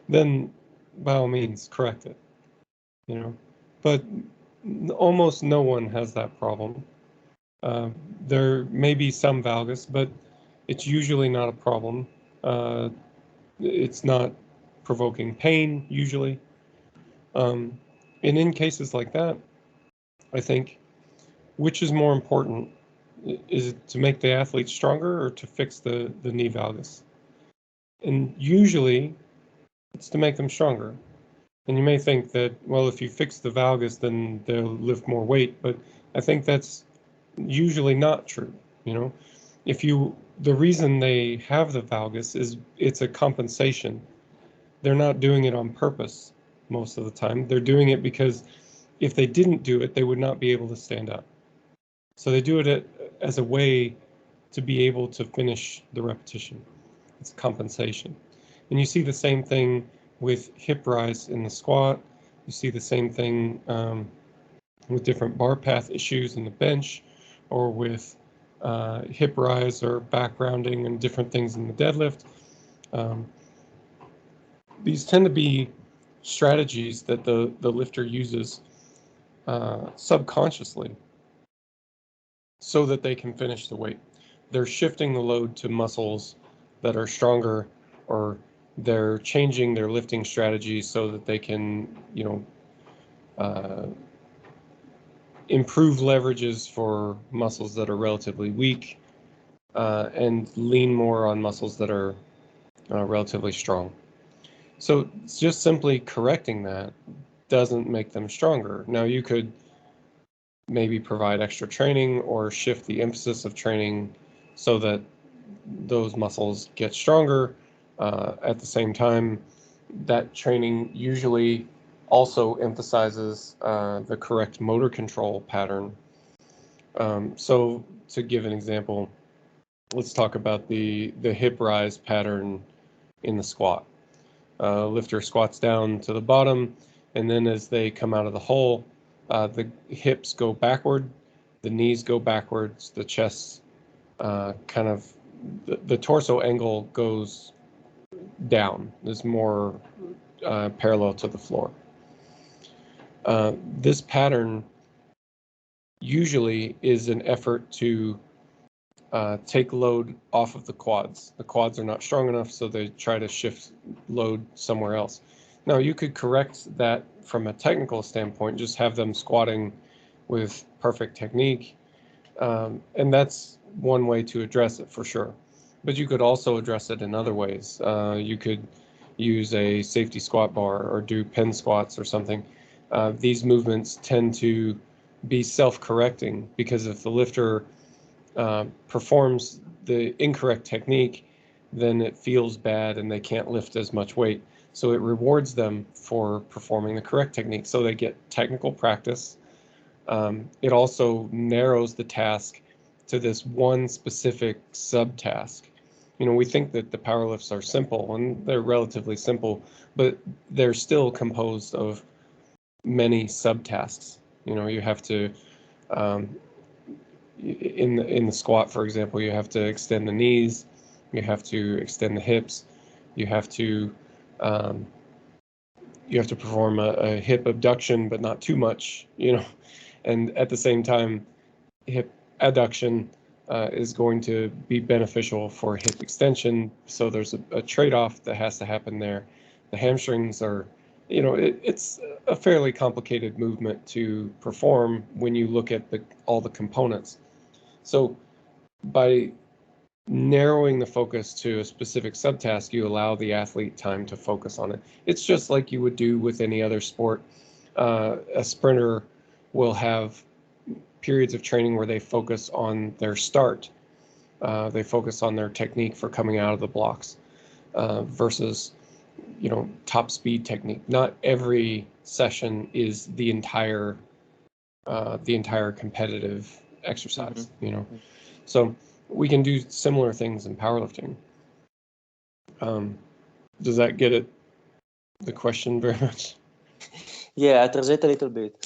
then by all means correct it, you know. But almost no one has that problem. There may be some valgus, but it's usually not a problem. It's not provoking pain usually. And in cases like that, I think, which is more important? Is it to make the athlete stronger or to fix the knee valgus? And usually it's to make them stronger. And you may think that, well, if you fix the valgus, then they'll lift more weight. But I think that's usually not true. You know, the reason they have the valgus is it's a compensation. They're not doing it on purpose most of the time. They're doing it because if they didn't do it, they would not be able to stand up. So they do it as a way to be able to finish the repetition. It's compensation. And you see the same thing with hip rise in the squat. You see the same thing with different bar path issues in the bench, or with hip rise or back rounding and different things in the deadlift. These tend to be strategies that the lifter uses subconsciously so that they can finish the weight. They're shifting the load to muscles that are stronger, or they're changing their lifting strategy so that they can, improve leverages for muscles that are relatively weak, and lean more on muscles that are relatively strong. So just simply correcting that doesn't make them stronger. Now, you could maybe provide extra training or shift the emphasis of training so that those muscles get stronger. At the same time, that training usually also emphasizes the correct motor control pattern. So to give an example, let's talk about the hip rise pattern in the squat. Lifter squats down to the bottom, and then as they come out of the hole, the hips go backward, the knees go backwards, the chest the torso angle goes down. Is more parallel to the floor. This pattern usually is an effort to take load off of the quads. The quads are not strong enough, so they try to shift load somewhere else. Now, you could correct that from a technical standpoint, just have them squatting with perfect technique, and that's one way to address it for sure. But you could also address it in other ways. You could use a safety squat bar or do pen squats or something. These movements tend to be self-correcting, because if the lifter performs the incorrect technique, then it feels bad and they can't lift as much weight. So it rewards them for performing the correct technique, so they get technical practice. It also narrows the task to this one specific subtask. We think that the power lifts are simple, and they're relatively simple, but they're still composed of many subtasks. You have to, in the squat, for example, you have to extend the knees, you have to extend the hips, you have to perform a hip abduction, but not too much, and at the same time, hip adduction is going to be beneficial for hip extension. So there's a trade-off that has to happen there. The hamstrings are, it's a fairly complicated movement to perform when you look at all the components. So by narrowing the focus to a specific subtask, you allow the athlete time to focus on it. It's just like you would do with any other sport. A sprinter will have periods of training where they focus on their start. They focus on their technique for coming out of the blocks versus, top speed technique. Not every session is the entire competitive exercise, So we can do similar things in powerlifting. Does that get at the question very much? Yeah, I translate a little bit.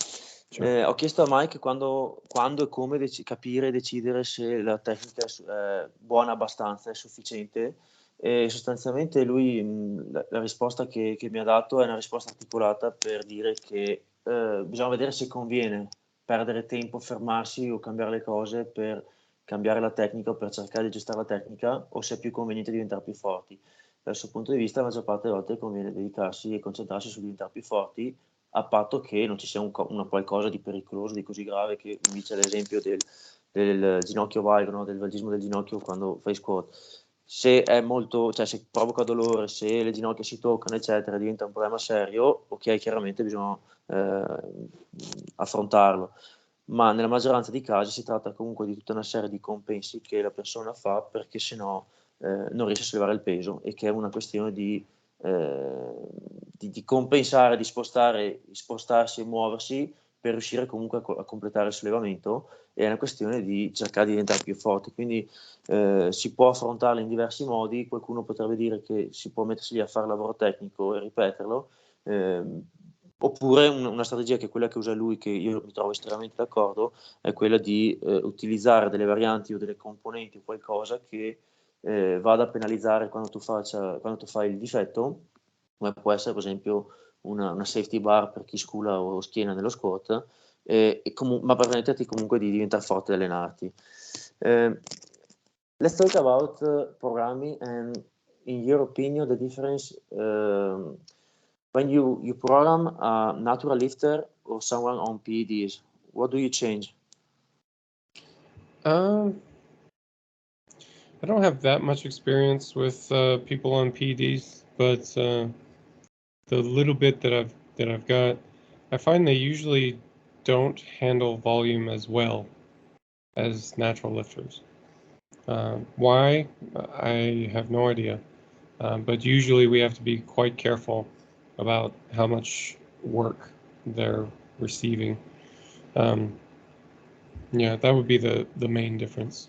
Sure. Ho chiesto a Mike quando e come capire e decidere se la tecnica è buona abbastanza, è sufficiente, e sostanzialmente lui la risposta che mi ha dato è una risposta articolata per dire che bisogna vedere se conviene perdere tempo, fermarsi o cambiare le cose per cambiare la tecnica o per cercare di aggiustare la tecnica, o se è più conveniente diventare più forti. Dal suo punto di vista, la maggior parte delle volte conviene dedicarsi e concentrarsi su diventare più forti, a patto che non ci sia una qualcosa di pericoloso, di così grave, che dice l'esempio del ginocchio valgo, no? Del valgismo del ginocchio quando fai squat. Se è molto, cioè se provoca dolore, se le ginocchia si toccano, eccetera, diventa un problema serio, ok, chiaramente bisogna affrontarlo. Ma nella maggioranza dei casi si tratta comunque di tutta una serie di compensi che la persona fa perché sennò non riesce a sollevare il peso, e che è una questione di compensare, di spostarsi e muoversi per riuscire comunque a completare il sollevamento, è una questione di cercare di diventare più forti. Quindi si può affrontarla in diversi modi. Qualcuno potrebbe dire che si può mettersi lì a fare lavoro tecnico e ripeterlo, oppure una strategia che è quella che usa lui, che io mi trovo estremamente d'accordo, è quella di utilizzare delle varianti o delle componenti o qualcosa che vada a penalizzare quando tu fai il difetto, come può essere per esempio una safety bar per chi scula o schiena nello squat, ma per permetterti comunque di diventare forte e allenarti. Let's talk about programming and, in your opinion, the difference when you program a natural lifter or someone on PEDs. What do you change? I don't have that much experience with people on PEDs, but the little bit that I've got, I find they usually don't handle volume as well as natural lifters. Why? I have no idea. But usually we have to be quite careful about how much work they're receiving. Yeah, that would be the main difference.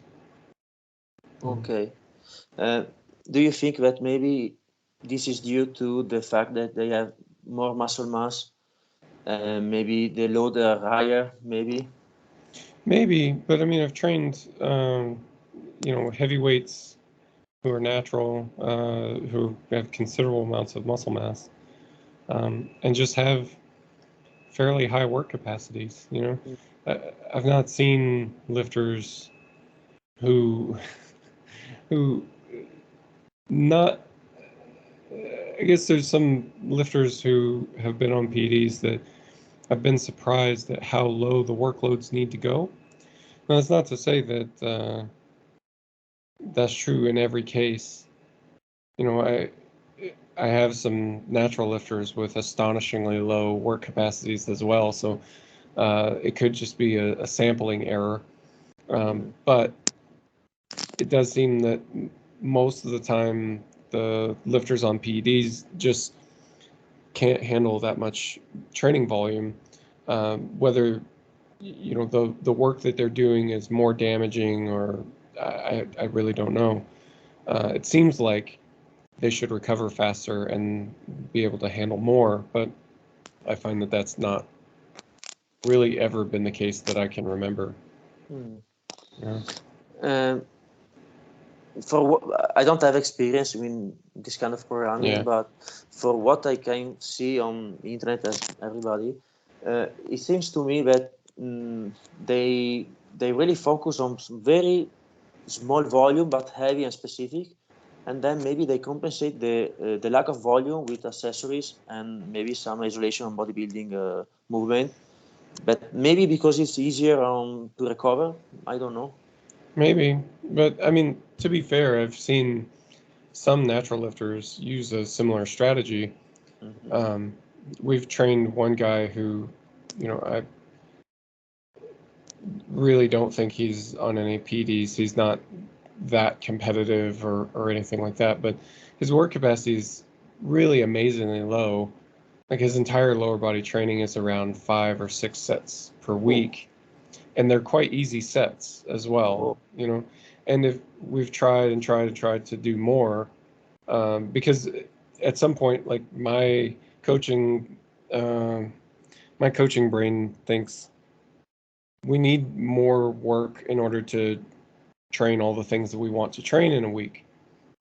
Okay. Do you think that maybe this is due to the fact that they have more muscle mass, maybe the load are higher, maybe? Maybe, but I mean, I've trained, heavyweights who are natural, who have considerable amounts of muscle mass, and just have fairly high work capacities. I've not seen lifters who not. I guess there's some lifters who have been on PEDs that I've been surprised at how low the workloads need to go. Now, that's not to say that that's true in every case. I have some natural lifters with astonishingly low work capacities as well, so it could just be a sampling error. But it does seem that most of the time the lifters on PEDs just can't handle that much training volume, whether the work that they're doing is more damaging, or I really don't know. It seems like they should recover faster and be able to handle more, but I find that that's not really ever been the case that I can remember. Yeah. I don't have experience in this kind of programming, but for what I can see on the internet, as everybody, it seems to me that they really focus on some very small volume but heavy and specific, and then maybe they compensate the lack of volume with accessories and maybe some isolation on bodybuilding movement, but maybe because it's easier to recover. I don't know. Maybe, but I mean, to be fair, I've seen some natural lifters use a similar strategy. We've trained one guy who, I really don't think he's on any PEDs. He's not that competitive or anything like that, but his work capacity is really amazingly low. Like, his entire lower body training is around 5 or 6 sets per week, and they're quite easy sets as well. And if we've tried to do more, because at some point, like, my coaching brain thinks we need more work in order to train all the things that we want to train in a week,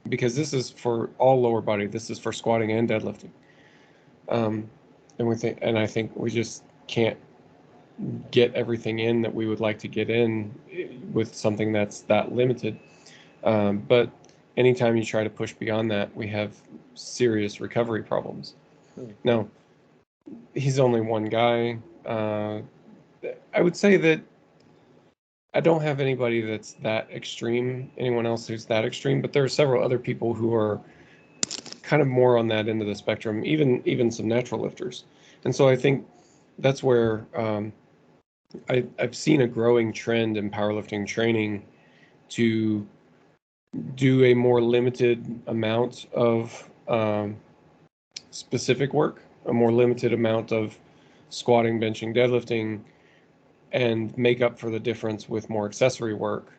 because this is for all lower body. This is for squatting and deadlifting. And I think we just can't get everything in that we would like to get in with something that's that limited. But anytime you try to push beyond that, we have serious recovery problems. Now, he's only one guy. I would say that I don't have anybody that's that extreme, anyone else who's that extreme, but there are several other people who are kind of more on that end of the spectrum, even some natural lifters. And so I think that's where I've seen a growing trend in powerlifting training to do a more limited amount of specific work, a more limited amount of squatting, benching, deadlifting, and make up for the difference with more accessory work.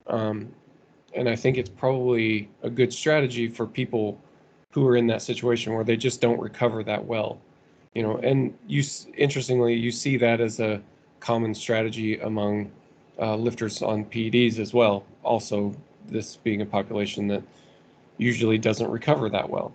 And I think it's probably a good strategy for people who are in that situation where they just don't recover that well. You know, and interestingly, you see that as a common strategy among lifters on PEDs as well. Also, this being a population that usually doesn't recover that well.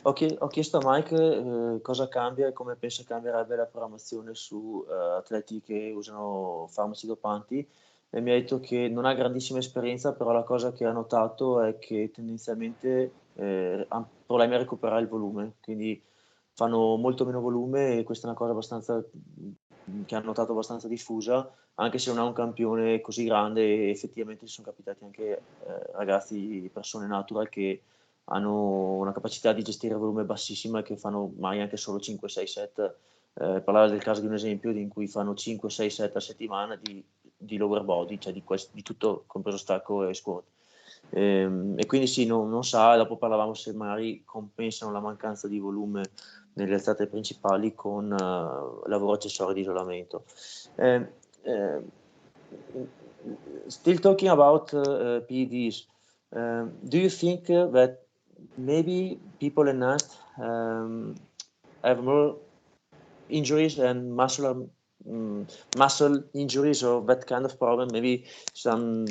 Ho chiesto a Mike cosa cambia e come pensa cambierebbe la programmazione su atleti che usano farmaci dopanti, e mi ha detto che non ha grandissima esperienza, però la cosa che ha notato è che tendenzialmente hanno problemi a recuperare il volume, quindi fanno molto meno volume, e questa è una cosa abbastanza che hanno notato abbastanza diffusa, anche se non ha un campione così grande, e effettivamente ci sono capitati anche ragazzi, persone natural, che hanno una capacità di gestire il volume bassissima e che fanno mai anche solo 5-6 set. Parlare del caso di un esempio in cui fanno 5-6 set a settimana di lower body, cioè di tutto compreso stacco e squat. E quindi sì, non sa, dopo parlavamo se magari compensano la mancanza di volume nelle alzate principali con lavoro accessorio di isolamento. Still talking about PEDs, do you think that maybe people enhanced have more injuries and muscle injuries or that kind of problem, maybe some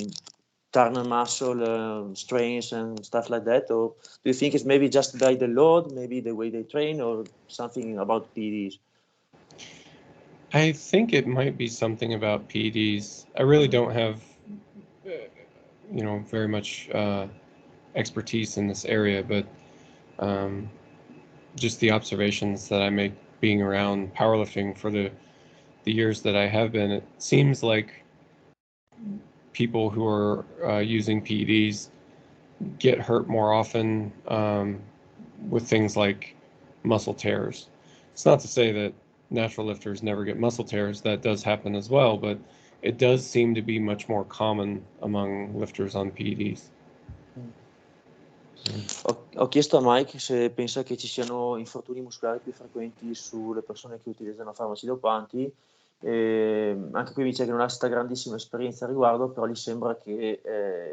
turner muscle strains and stuff like that? Or do you think it's maybe just by the load, maybe the way they train, or something about PEDs? I think it might be something about PEDs. I really don't have, very much expertise in this area, but just the observations that I make being around powerlifting for the years that I have been, it seems like people who are using PEDs get hurt more often with things like muscle tears. It's not to say that natural lifters never get muscle tears. That does happen as well, but it does seem to be much more common among lifters on PEDs. Ho chiesto a Mike se pensa che ci siano infortuni muscolari più frequenti sulle persone che utilizzano farmaci dopanti. Anche qui mi dice che non ha stata grandissima esperienza al riguardo, però gli sembra che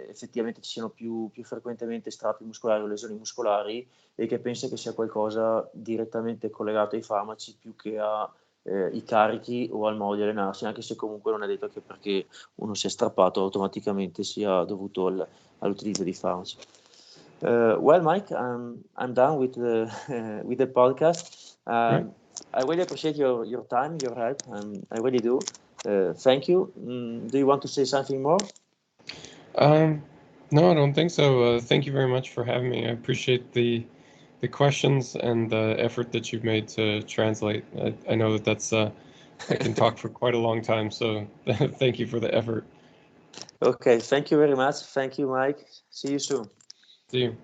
effettivamente ci siano più frequentemente strappi muscolari o lesioni muscolari, e che pensa che sia qualcosa direttamente collegato ai farmaci più che ai carichi o al modo di allenarsi, anche se comunque non è detto che perché uno si è strappato automaticamente sia dovuto all'utilizzo di farmaci. Well, Mike, I'm done with the podcast. Right. I really appreciate your time, your help. I really do. Thank you. Do you want to say something more? No, I don't think so. Thank you very much for having me. I appreciate the questions and the effort that you've made to translate. I know that's I can talk for quite a long time, so thank you for the effort. Okay, thank you very much. Thank you, Mike. See you soon. See you.